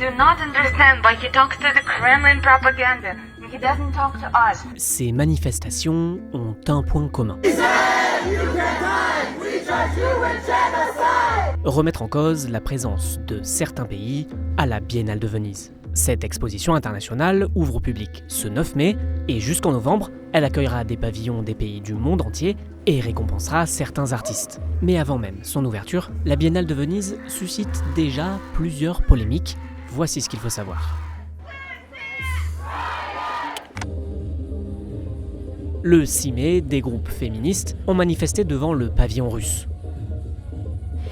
do not understand why he talks to the Kremlin propaganda. He doesn't talk to us. Ces manifestations ont un point commun. Remettre en cause la présence de certains pays à la Biennale de Venise. Cette exposition internationale ouvre au public ce 9 mai et jusqu'en novembre, elle accueillera des pavillons des pays du monde entier et récompensera certains artistes. Mais avant même son ouverture, la Biennale de Venise suscite déjà plusieurs polémiques. Voici ce qu'il faut savoir. Le 6 mai, des groupes féministes ont manifesté devant le pavillon russe.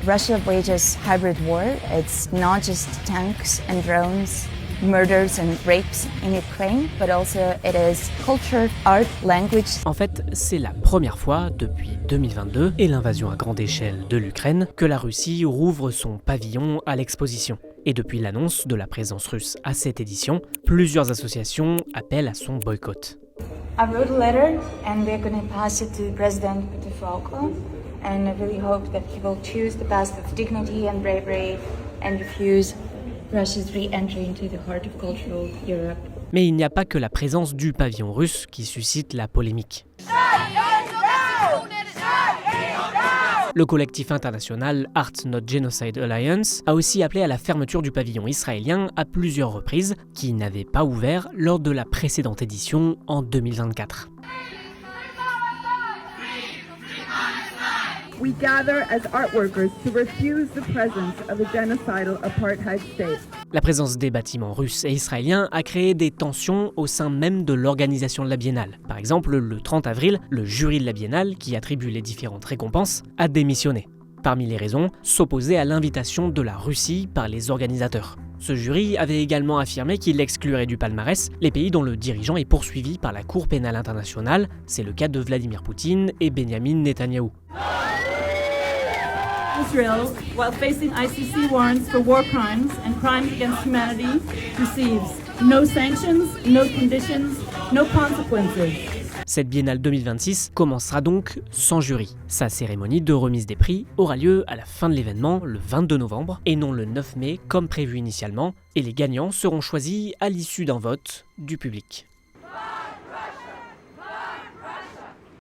Russia wages hybrid war. It's not just tanks and drones, murders and rapes in Ukraine, but also it is culture, art, language. En fait, c'est la première fois depuis 2022 et l'invasion à grande échelle de l'Ukraine que la Russie rouvre son pavillon à l'exposition. Et depuis l'annonce de la présence russe à cette édition, plusieurs associations appellent à son boycott. I wrote a letter and we're going to pass it to President Petro. And I really hope that he will choose the path of dignity and bravery and refuse Russia's re-entry into the heart of cultural Europe. Mais il n'y a pas que la présence du pavillon russe qui suscite la polémique. Le collectif international Art Not Genocide Alliance a aussi appelé à la fermeture du pavillon israélien à plusieurs reprises, qui n'avait pas ouvert lors de la précédente édition en 2024. We gather as art workers to refuse the presence of a genocidal apartheid state. La présence des bâtiments russes et israéliens a créé des tensions au sein même de l'organisation de la Biennale. Par exemple, le 30 avril, le jury de la Biennale, qui attribue les différentes récompenses, a démissionné. Parmi les raisons, s'opposer à l'invitation de la Russie par les organisateurs. Ce jury avait également affirmé qu'il exclurait du palmarès les pays dont le dirigeant est poursuivi par la Cour pénale internationale. C'est le cas de Vladimir Poutine et Benyamin Netanyahou. Israel, while facing ICC warrants for war crimes and crimes against humanity, receives no sanctions, no conditions, no consequences. Cette Biennale 2026 commencera donc sans jury. Sa cérémonie de remise des prix aura lieu à la fin de l'événement, le 22 novembre, et non le 9 mai comme prévu initialement, et les gagnants seront choisis à l'issue d'un vote du public.